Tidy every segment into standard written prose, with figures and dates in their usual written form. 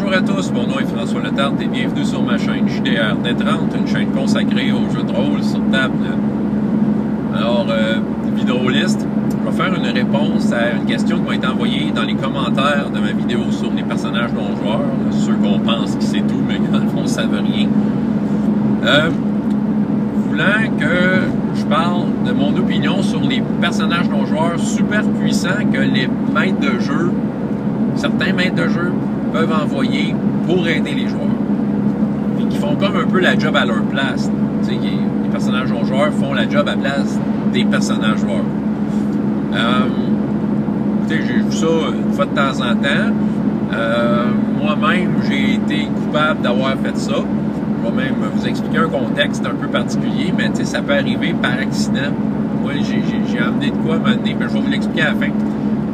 Bonjour à tous, mon nom est François Letarte et bienvenue sur ma chaîne JDR D30, une chaîne consacrée aux jeux de rôle sur table. Alors, vidéoliste, je vais faire une réponse à une question qui m'a été envoyée dans les commentaires de ma vidéo sur les personnages non-joueurs, ceux qu'on pense qui sait tout, mais dans le fond, ça ne veut rien. Voulant que je parle de mon opinion sur les personnages non-joueurs super puissants que les maîtres de jeu, certains maîtres de jeu, peuvent envoyer pour aider les joueurs. Et qui font comme un peu la job à leur place. Tu sais, les personnages non-joueurs font la job à la place des personnages joueurs. Écoutez, j'ai vu ça une fois de temps en temps. Moi-même, j'ai été coupable d'avoir fait ça. Je vais même vous expliquer un contexte un peu particulier, mais ça peut arriver par accident. Moi, j'ai amené de quoi à m'amener, mais je vais vous l'expliquer à la fin.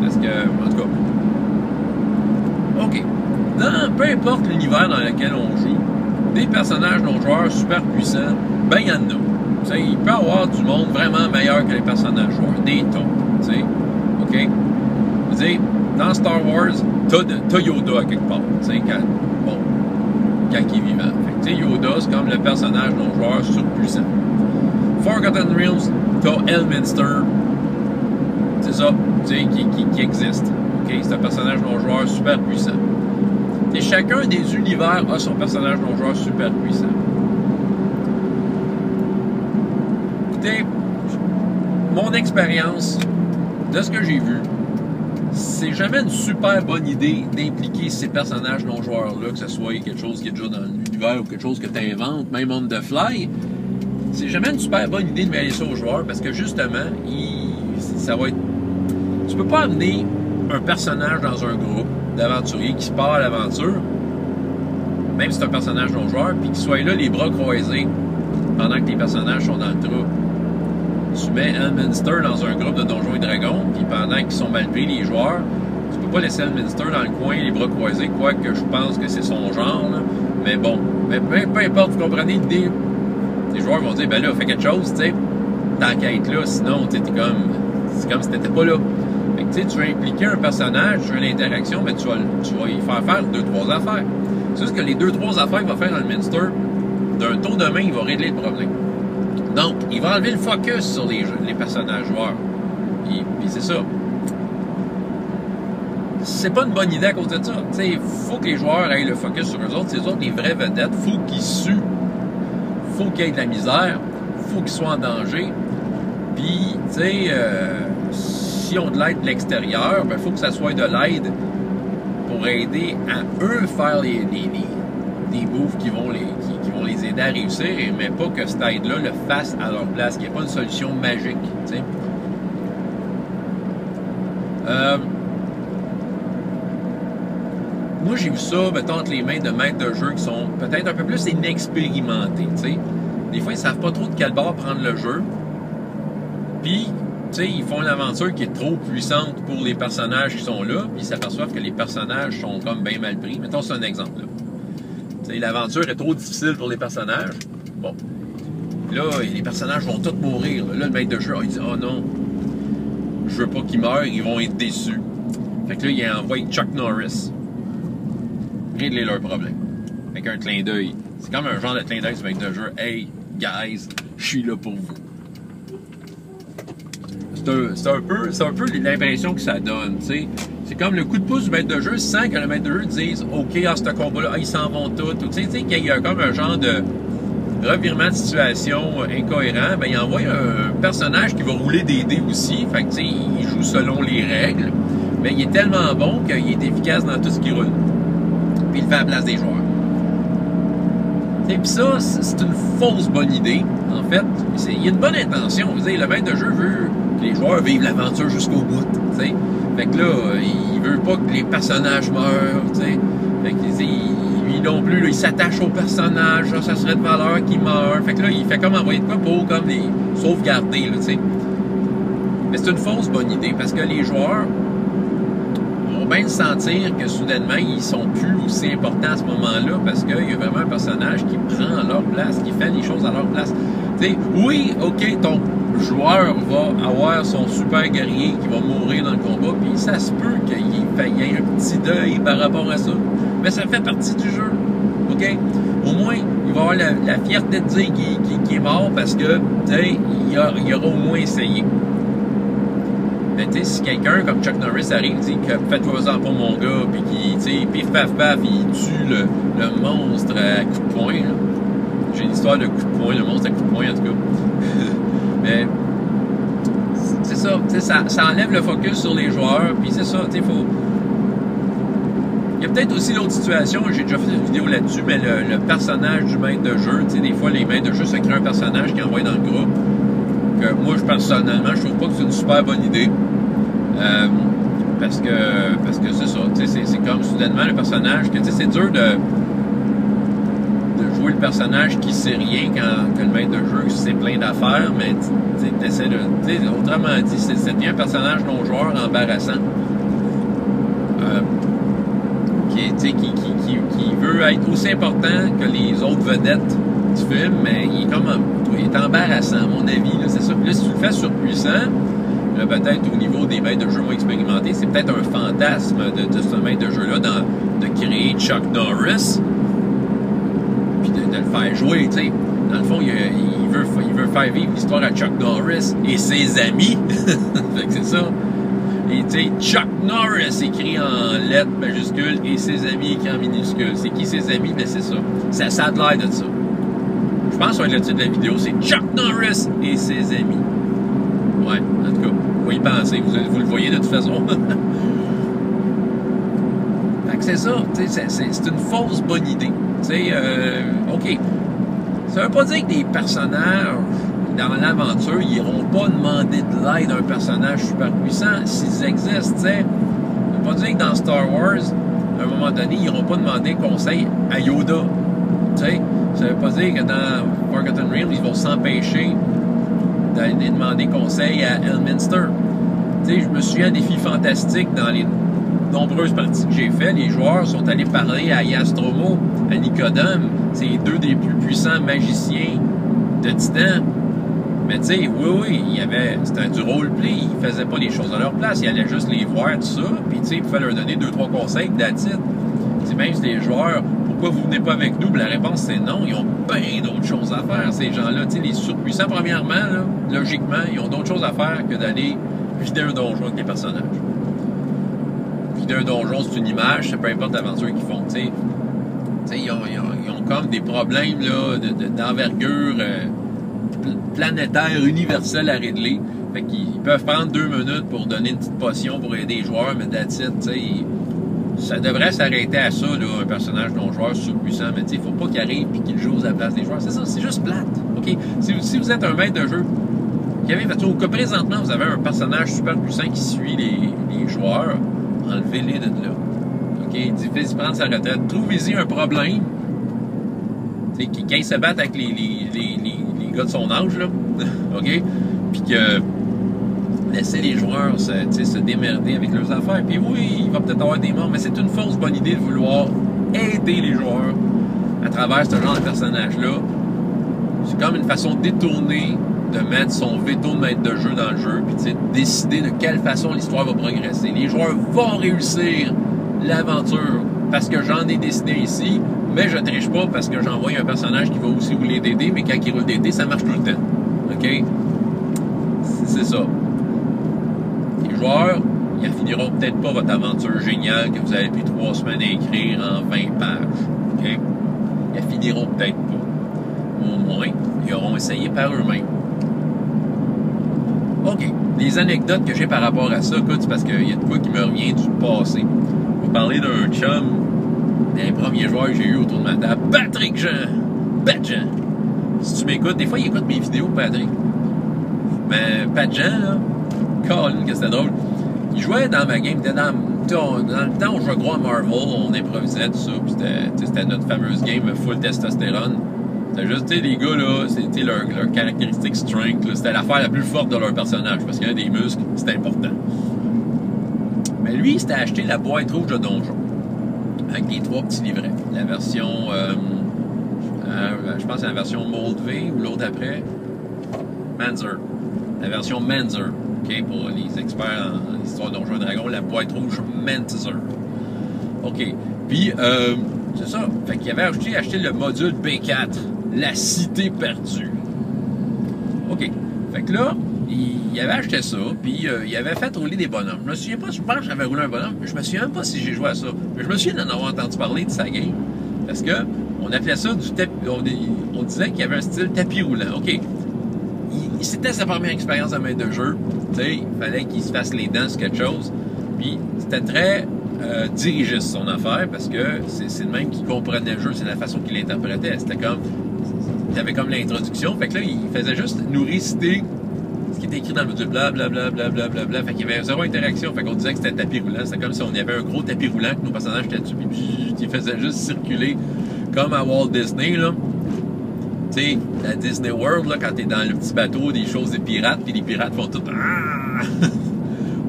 Parce que, en tout cas... OK. Peu importe l'univers dans lequel on joue, des personnages non-joueurs super puissants, ben il y en a. T'sais, il peut y avoir du monde vraiment meilleur que les personnages joueurs, des tops, tu sais, OK? Je veux dire, dans Star Wars, t'as Yoda à quelque part, tu sais, quand il est vivant. Fait que, Yoda, c'est comme le personnage non-joueur surpuissant. Forgotten Realms, t'as Elminster, c'est ça, tu sais, qui existe. OK? C'est un personnage non-joueur super puissant. Et chacun des univers a son personnage non-joueur super puissant. Écoutez, mon expérience, de ce que j'ai vu, c'est jamais une super bonne idée d'impliquer ces personnages non-joueurs-là, que ce soit quelque chose qui est déjà dans l'univers ou quelque chose que tu inventes, même on the fly. C'est jamais une super bonne idée de mêler ça aux joueurs parce que justement, ça va être... Tu peux pas amener un personnage dans un groupe d'aventuriers qui se part à l'aventure, même si c'est un personnage non-joueur, puis qu'il soit là les bras croisés pendant que les personnages sont dans le trou. Tu mets Elminster dans un groupe de Donjons et Dragons, puis pendant qu'ils sont mal pris, les joueurs, tu peux pas laisser Elminster dans le coin, les bras croisés, quoique je pense que c'est son genre, là. Mais bon, mais peu importe, vous comprenez l'idée. Les joueurs vont dire, ben là, fais quelque chose, tu sais, t'enquêtes là, sinon, tu sais, c'est comme si t'étais pas là. Fait que, tu veux impliquer un personnage, tu veux l'interaction, mais tu vas y faire 2-3 affaires. C'est juste que les 2-3 affaires qu'il va faire dans le Minster, d'un tour de main, il va régler le problème. Donc, il va enlever le focus sur les personnages joueurs. Puis c'est ça. C'est pas une bonne idée à cause de ça. Il faut que les joueurs aient le focus sur eux autres. C'est eux autres les vraies vedettes. Faut qu'ils suent. Faut qu'il y ait de la misère. Faut qu'ils soient en danger. Puis, tu sais... si on de l'aide de l'extérieur, il faut que ça soit de l'aide pour aider à eux faire des moves qui vont les aider à réussir, mais pas que cette aide-là le fasse à leur place, qu'il n'y ait pas une solution magique. T'sais. Moi, j'ai vu ça, mettons, entre les mains de maîtres de jeu qui sont peut-être un peu plus inexpérimentés. T'sais. Des fois, ils ne savent pas trop de quel bord prendre le jeu. Puis, ils font une aventure qui est trop puissante pour les personnages qui sont là, puis ils s'aperçoivent que les personnages sont comme bien mal pris. Mettons, c'est un exemple. L'aventure est trop difficile pour les personnages. Bon. Là, les personnages vont tous mourir. Là, le maître de jeu, il dit « Oh non, je veux pas qu'ils meurent, ils vont être déçus. » Fait que là, il envoie Chuck Norris régler leur problème. Avec un clin d'œil. C'est comme un genre de clin d'œil du maître de jeu. « Hey, guys, je suis là pour vous. » C'est un peu l'impression que ça donne, tu sais. C'est comme le coup de pouce du maître de jeu sans que le maître de jeu dise « OK, à ce combat-là, ils s'en vont tous. » Tu sais, qu'il y a comme un genre de revirement de situation incohérent. Ben, il envoie un personnage qui va rouler des dés aussi. Fait que, tu sais, il joue selon les règles. Mais il est tellement bon qu'il est efficace dans tout ce qui roule. Puis il fait la place des joueurs. Et puis ça, c'est une fausse bonne idée, en fait. Il y a une bonne intention. Vous savez, le maître de jeu veut que les joueurs vivent l'aventure jusqu'au bout, t'sais. Fait que là, il veut pas que les personnages meurent, t'sais. Fait que, lui non plus, là, il s'attache aux personnages, là, ça serait de valeur qu'ils meurent. Fait que là, il fait comme envoyer de quoi pour comme les sauvegarder, là, t'sais. Mais c'est une fausse bonne idée, parce que les joueurs vont bien sentir que soudainement, ils sont plus aussi importants à ce moment-là, parce qu'il y a vraiment un personnage qui prend leur place, qui fait les choses à leur place. T'sais, oui, OK, ton joueur va avoir son super guerrier qui va mourir dans le combat, puis ça se peut qu'il y ait un petit deuil par rapport à ça. Mais ça fait partie du jeu. OK? Au moins, il va avoir la fierté de dire qu'il est mort parce que, tu sais, il aura au moins essayé. Mais tu sais, si quelqu'un comme Chuck Norris arrive et dit que faites-vous-en pour mon gars, puis qu'il, tu sais, pif paf paf, il tue le monstre à coups de poing. J'ai une histoire de coups de poing, le monstre à coups de poing en tout cas. Mais c'est ça, tu sais, ça enlève le focus sur les joueurs, puis c'est ça, tu sais, faut. Il y a peut-être aussi l'autre situation, j'ai déjà fait une vidéo là-dessus, mais le personnage du maître de jeu, tu sais, des fois les maîtres de jeu se créent un personnage qui envoie dans le groupe. Que moi, personnellement, je trouve pas que c'est une super bonne idée. Parce que c'est ça, c'est comme soudainement le personnage, que c'est dur de jouer le personnage qui sait rien quand le maître de jeu sait plein d'affaires, mais tu essaies de. Autrement dit, c'est bien un personnage non-joueur embarrassant. Qui veut être aussi important que les autres vedettes du film, mais il est embarrassant, à mon avis. C'est ça. Puis là, si tu le fais surpuissant, peut-être au niveau des maîtres de jeu moins expérimentés, c'est peut-être un fantasme de ce maître de jeu-là de créer Chuck Norris, puis de le faire jouer, tu sais. Dans le fond, il veut faire vivre l'histoire à Chuck Norris et ses amis. Fait que c'est ça. Et tu sais, Chuck Norris écrit en lettres majuscules et ses amis écrit en minuscules. C'est qui ses amis? Ben c'est ça. Ça a de l'air de ça. Je pense que ça va être le titre de la vidéo, c'est Chuck Norris et ses amis. Ouais, en tout cas, vous y pensez, vous le voyez de toute façon. Fait que c'est ça, c'est une fausse bonne idée. Tu sais, OK. Ça veut pas dire que des personnages dans l'aventure, ils n'iront pas demander de l'aide à un personnage super puissant s'ils existent, tu sais. Ça veut pas dire que dans Star Wars, à un moment donné, ils n'iront pas demander conseil à Yoda. Tu sais, ça veut pas dire que dans Forgotten Realms, ils vont s'empêcher d'aller demander conseil à Elminster. Tu sais, je me souviens des Défis Fantastiques dans les nombreuses parties que j'ai faites, les joueurs sont allés parler à Yastromo, à Nicodème, c'est les deux des plus puissants magiciens de Titan. Mais tu sais, oui, c'était du roleplay, ils faisaient pas les choses à leur place, ils allaient juste les voir, tout ça, puis tu sais, il fallait leur donner 2-3 conseils, that's it. C'est même si les joueurs, pourquoi vous venez pas avec nous? La réponse c'est non, ils ont bien d'autres choses à faire, ces gens-là, tu sais, les surpuissants, premièrement, là, logiquement, ils ont d'autres choses à faire que d'aller vider un donjon avec les personnages. Vider un donjon, c'est une image, c'est peu importe l'aventure qu'ils font, tu sais, ils ont comme des problèmes, là, d'envergure, planétaire, universel à régler. Fait qu'ils peuvent prendre 2 minutes pour donner une petite potion pour aider les joueurs, mais that's it, tu sais. Ça devrait s'arrêter à ça, là, un personnage non-joueur surpuissant, mais tu sais, il faut pas qu'il arrive et qu'il joue à la place des joueurs. C'est ça, c'est juste plate, OK? Si vous êtes un maître de jeu, au cas présentement, vous avez un personnage super puissant qui suit les joueurs, enlevez-les de là. OK? Faites-y prendre sa retraite. Trouvez-y un problème. Tu sais, quand il se bat avec les gars de son âge, là, OK? Puis que laissez les joueurs se démerder avec leurs affaires. Puis oui, il va peut-être avoir des morts, mais c'est une fausse bonne idée de vouloir aider les joueurs à travers ce genre de personnage-là. C'est comme une façon détournée de mettre son veto de maître de jeu dans le jeu, puis de décider de quelle façon l'histoire va progresser. Les joueurs vont réussir l'aventure parce que j'en ai décidé ici, mais je triche pas parce que j'envoie un personnage qui va aussi rouler des dés, mais quand il roule des dés, ça marche tout le temps. OK? C'est ça. Les joueurs, ils finiront peut-être pas votre aventure géniale que vous avez pris 3 semaines à écrire en 20 pages. OK? Ils finiront peut-être pas. Au moins, ils auront essayé par eux-mêmes. OK. Les anecdotes que j'ai par rapport à ça, écoute, c'est parce qu'il y a de quoi qui me revient du passé. Je vais parler d'un chum, d'un premier joueur que j'ai eu autour de ma table, Patrick Jean. Pat Jean. Si tu m'écoutes, des fois, il écoute mes vidéos, Patrick. Mais Pat Jean, là, Colin, que c'était drôle. Il jouait dans ma game, dans le temps où je jouais gros à Marvel, on improvisait tout ça, puis c'était notre fameuse game full testostérone. C'était juste, tu sais, les gars, là, c'était leur caractéristique strength, c'était l'affaire la plus forte de leur personnage, parce qu'il y a des muscles, c'était important. Mais lui, il s'était acheté la boîte rouge de Donjon, avec les 3 petits livrets. La version, je pense que c'est la version Mold V, ou l'autre après, Manzer. La version Manzer, OK, pour les experts en histoire de Donjons et Dragons, la boîte rouge Manzer. OK. Puis, c'est ça. Fait qu'il avait acheté le module B4, la cité perdue. OK. Fait que là, il avait acheté ça, puis il avait fait rouler des bonhommes. Je me souviens pas, je pense que j'avais roulé un bonhomme, mais je me souviens même pas si j'ai joué à ça. Mais je me souviens d'en avoir entendu parler de sa game. Parce que on appelait ça du tapis. On disait qu'il y avait un style tapis roulant. OK. C'était sa première expérience de maître de jeu. Tu sais, il fallait qu'il se fasse les dents sur quelque chose. Puis c'était très dirigiste son affaire, parce que c'est le même qui comprenait le jeu, c'est la façon qu'il l'interprétait. C'était comme. Il avait comme l'introduction. Fait que là, il faisait juste nous réciter ce qui était écrit dans le module, blablabla, blablabla. Bla. Fait qu'il y avait zéro interaction. Fait qu'on disait que c'était tapis roulant. C'était comme si on avait un gros tapis roulant que nos personnages étaient dessus. Puis il faisait juste circuler comme à Walt Disney, là. Tu sais, à Disney World, là, quand t'es dans le petit bateau, des choses des pirates, puis les pirates font tout.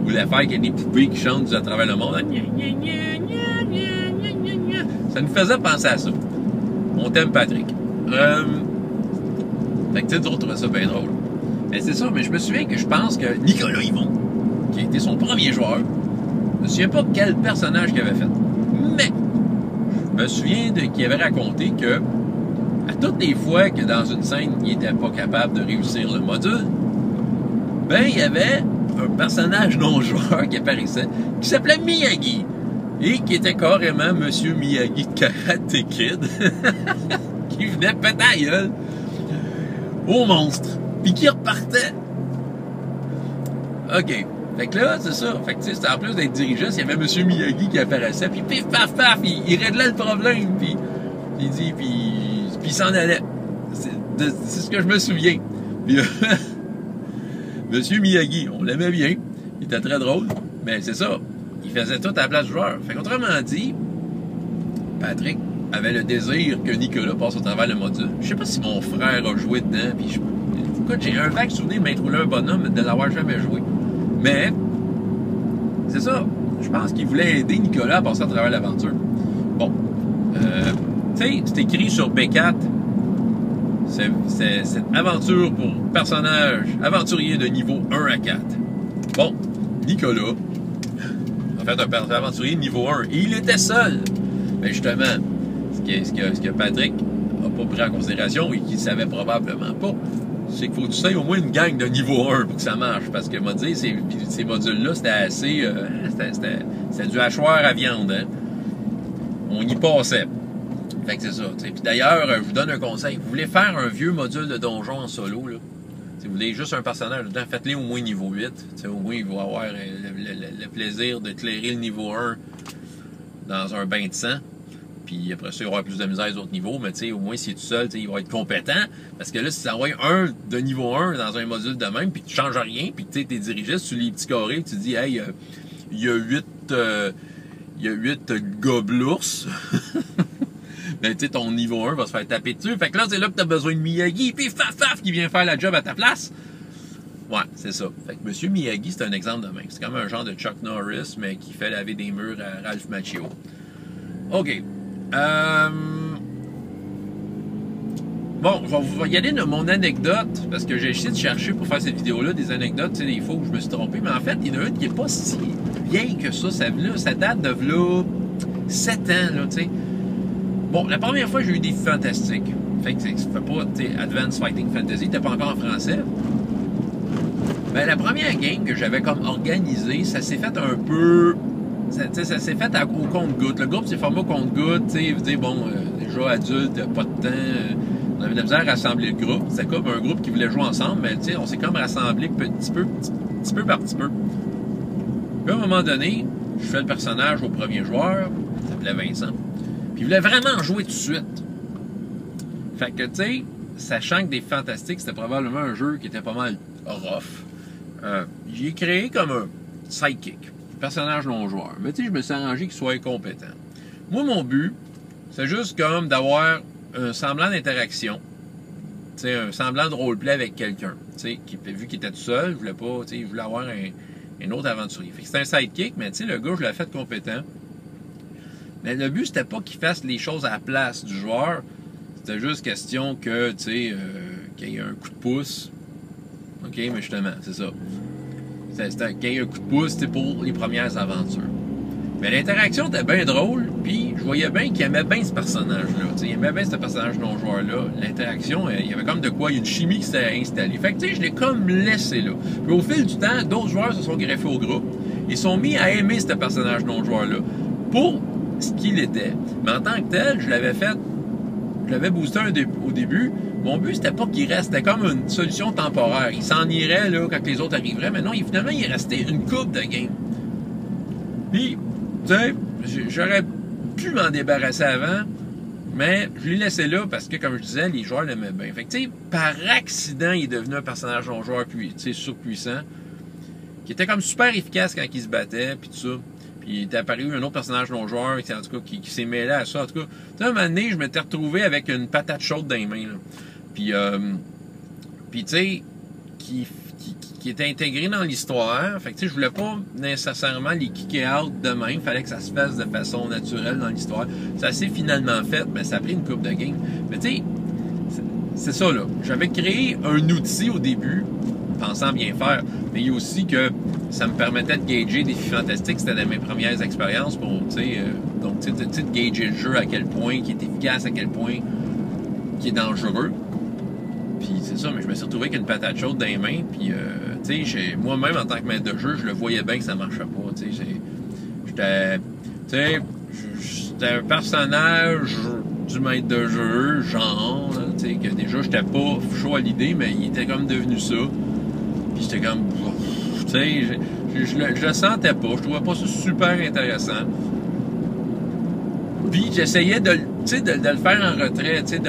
Ou l'affaire qu'il y a des poupées qui chantent à travers le monde. Ça nous faisait penser à ça. On t'aime, Patrick. Fait que tu sais, nous, on trouvait ça bien drôle. Mais c'est ça, mais je me souviens que je pense que Nicolas Yvon, qui a été son premier joueur, je me souviens pas quel personnage qu'il avait fait. Mais je me souviens qu'il avait raconté que à toutes les fois que dans une scène, il était pas capable de réussir le module, ben il y avait un personnage non-joueur qui apparaissait, qui s'appelait Miyagi, et qui était carrément Monsieur Miyagi Karate Kid, qui venait péter la gueule au monstre, puis qui repartait. OK. Fait que là, c'est ça. Fait que tu sais, en plus d'être dirigé, il y avait Monsieur Miyagi qui apparaissait, puis pif, paf, paf, il réglait le problème, puis il dit, puis il s'en allait. C'est ce que je me souviens. Puis, Monsieur Miyagi, on l'aimait bien, il était très drôle, mais c'est ça, il faisait tout à la place du joueur. Fait qu'autrement dit, Patrick avait le désir que Nicolas passe au travers le module. Je sais pas si mon frère a joué dedans, puis écoute, j'ai un vague souvenir de m'être roulé un bonhomme de l'avoir jamais joué. Mais, c'est ça, je pense qu'il voulait aider Nicolas à passer à travers l'aventure. Bon, tu sais, c'est écrit sur B4, c'est cette aventure pour personnages aventuriers de niveau 1 à 4. Bon, Nicolas a fait un aventurier de niveau 1 et il était seul. Mais justement, ce que Patrick n'a pas pris en considération et qu'il ne savait probablement pas, c'est qu'il faut que tu sais au moins une gang de niveau 1 pour que ça marche. Parce que, m'a dit, ces modules-là, c'était assez. C'était du hachoir à viande. Hein? On y passait. Fait que c'est ça. T'sais. Puis d'ailleurs, je vous donne un conseil. Vous voulez faire un vieux module de donjon en solo, là? Si vous voulez juste un personnage dedans, faites-les au moins niveau 8. T'sais, au moins, il va avoir le plaisir de clairer le niveau 1 dans un bain de sang. Puis après ça, il va avoir plus de misère aux autres niveaux. Mais au moins, s'il est tout seul, il va être compétent. Parce que là, si tu envoies un de niveau 1 dans un module de même, puis tu changes rien, puis tu es dirigé sur les petits carrés, tu dis, hey, il y a 8 gobelours. Ben, tu sais, ton niveau 1 va se faire taper dessus. Fait que là, c'est là que tu as besoin de Miyagi, puis faf, qui vient faire la job à ta place. Ouais, c'est ça. Fait que Monsieur Miyagi, c'est un exemple de même. C'est comme un genre de Chuck Norris, mais qui fait laver des murs à Ralph Macchio. OK. Bon, je vais y aller de mon anecdote, parce que j'ai essayé de chercher pour faire cette vidéo-là des anecdotes, tu sais, des fois où je me suis trompé. Mais en fait, il y en a une qui n'est pas si vieille que ça. Ça date de là 7 ans, là, tu sais. Bon, la première fois, j'ai eu des fantastiques. Fait que ça fait pas, tu sais, Advanced Fighting Fantasy, t'es pas encore en français. Ben, la première game que j'avais comme organisée, ça s'est fait un peu. Ça s'est fait au compte-goutte. Le groupe s'est formé au compte-goutte, tu sais, vous dites, bon, déjà adulte, pas de temps. On avait de la misère à rassembler le groupe. C'était comme un groupe qui voulait jouer ensemble, mais tu sais, on s'est comme rassemblé petit peu par petit peu. Puis à un moment donné, je fais le personnage au premier joueur, il s'appelait Vincent. Puis il voulait vraiment jouer tout de suite. Fait que, tu sais, sachant que des Fantastiques, c'était probablement un jeu qui était pas mal rough, j'ai créé comme un sidekick, personnage non-joueur. Mais tu sais, je me suis arrangé qu'il soit compétent. Moi, mon but, c'est juste comme d'avoir un semblant d'interaction, tu sais, un semblant de roleplay avec quelqu'un, tu sais, vu qu'il était tout seul, il voulait pas, tu sais, il voulait avoir un autre aventurier. Fait que c'était un sidekick, mais tu sais, le gars, je l'ai fait compétent. Mais le but, c'était pas qu'il fasse les choses à la place du joueur. C'était juste question que, tu sais, qu'il y ait un coup de pouce. OK, mais justement, c'est ça. Qu'il y ait un coup de pouce, pour les premières aventures. Mais l'interaction était bien drôle, puis je voyais bien qu'il aimait bien ce personnage-là. Il aimait bien ce personnage non-joueur-là. L'interaction, il y avait comme de quoi, il y a une chimie qui s'est installée. Fait que tu sais, je l'ai comme laissé là. Puis au fil du temps, d'autres joueurs se sont greffés au groupe. Ils sont mis à aimer ce personnage non-joueur-là pour ce qu'il était. Mais en tant que tel, je l'avais boosté au début. Mon but, c'était pas qu'il reste, c'était comme une solution temporaire. Il s'en irait là, quand les autres arriveraient, mais non, finalement, il restait une coupe de game. Puis, tu sais, j'aurais pu m'en débarrasser avant, mais je l'ai laissé là parce que, comme je disais, les joueurs l'aimaient bien. Fait que, tu sais, par accident, il est devenu un personnage non-joueur surpuissant, qui était comme super efficace quand il se battait, puis tout ça. Puis il est apparu un autre personnage non-joueur, en tout cas, qui s'est mêlé à ça. En tout cas, tu sais, un moment donné, je m'étais retrouvé avec une patate chaude dans les mains, là. Puis tu sais, qui était intégré dans l'histoire. Fait que, tu sais, je voulais pas nécessairement les kicker out de même. Fallait que ça se fasse de façon naturelle dans l'histoire. Ça s'est finalement fait, mais ça a pris une couple de games. Mais tu sais, c'est ça, là. J'avais créé un outil au début, pensant bien faire. Mais il y a aussi que ça me permettait de gager des filles fantastiques. C'était dans mes premières expériences pour, tu sais, donc, tu sais, de gager le jeu à quel point, qui est efficace, à quel point, qui est dangereux. Puis c'est ça, mais je me suis retrouvé avec une patate chaude dans les mains. Puis, tu sais, moi-même, en tant que maître de jeu, je le voyais bien que ça marchait pas. Tu sais, j'étais un personnage du maître de jeu, genre, tu sais, que déjà, j'étais pas chaud à l'idée, mais il était comme devenu ça. Puis j'étais comme, tu sais, je le sentais pas. Je trouvais pas ça super intéressant. Puis j'essayais de le faire en retrait, de dire,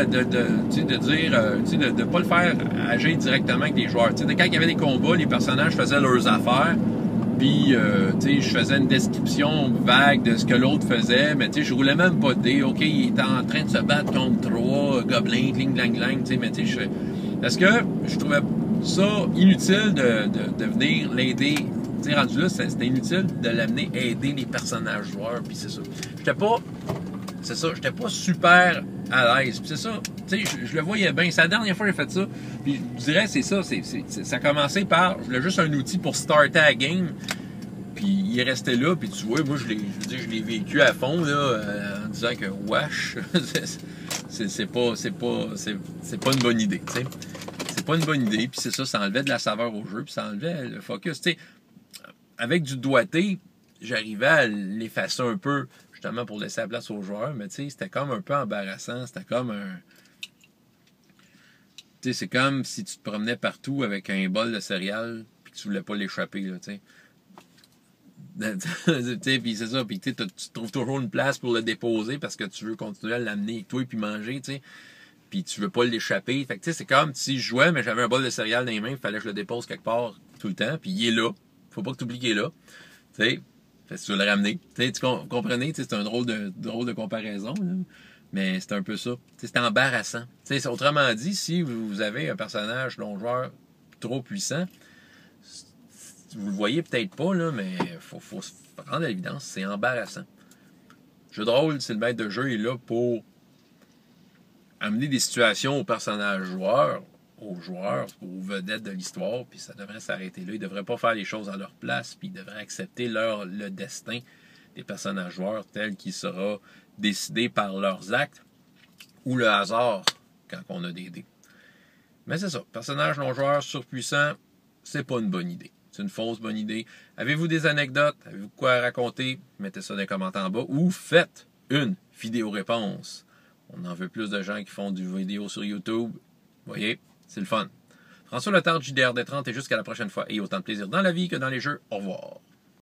de pas le faire agir directement avec les joueurs. Quand il y avait des combats, les personnages faisaient leurs affaires, puis je faisais une description vague de ce que l'autre faisait, mais je roulais même pas de dés. OK, il était en train de se battre contre 3 gobelins, gling, glang, glang, mais parce que je trouvais ça inutile de venir l'aider. Rendu là, c'était inutile de l'amener aider les personnages joueurs, puis c'est ça. J'étais pas super à l'aise. Puis c'est ça, tu sais, je le voyais bien. C'est la dernière fois que j'ai fait ça. Puis je dirais, c'est ça. Ça a commencé par, je voulais juste un outil pour starter la game. Puis il est resté là. Puis tu vois, moi, je l'ai vécu à fond, là, en disant que, wesh, c'est pas une bonne idée, tu sais. C'est pas une bonne idée. Puis c'est ça, ça enlevait de la saveur au jeu. Puis ça enlevait le focus, tu sais. Avec du doigté, j'arrivais à l'effacer un peu, justement pour laisser la place aux joueurs, mais tu sais, c'était comme un peu embarrassant, c'était comme un... Tu sais, c'est comme si tu te promenais partout avec un bol de céréales, puis que tu voulais pas l'échapper, là, tu sais. Puis c'est ça, puis tu trouves toujours une place pour le déposer parce que tu veux continuer à l'amener avec toi et puis manger, tu sais. Puis tu veux pas l'échapper. Fait que tu sais, c'est comme si je jouais, mais j'avais un bol de céréales dans les mains, il fallait que je le dépose quelque part tout le temps, puis il est là. Faut pas que tu oublies qu'il est là. Tu sais, tu veux le ramener. Tu comprenez, c'est un drôle de comparaison, là. Mais c'est un peu ça. C'est embarrassant. Autrement dit, si vous avez un personnage non-joueur trop puissant, vous le voyez peut-être pas, là, mais faut se rendre à l'évidence, c'est embarrassant. Jeu de rôle, c'est le maître de jeu est là pour amener des situations aux personnages joueurs, aux vedettes de l'histoire, puis ça devrait s'arrêter là. Ils ne devraient pas faire les choses à leur place, puis ils devraient accepter le destin des personnages joueurs tel qu'il sera décidé par leurs actes ou le hasard quand on a des dés. Mais c'est ça, personnage non-joueur surpuissant, c'est pas une bonne idée. C'est une fausse bonne idée. Avez-vous des anecdotes? Avez-vous quoi raconter? Mettez ça dans les commentaires en bas ou faites une vidéo-réponse. On en veut plus de gens qui font du vidéo sur YouTube. Vous voyez? C'est le fun. François Letendre, JDR des 30 et jusqu'à la prochaine fois. Et autant de plaisir dans la vie que dans les jeux. Au revoir.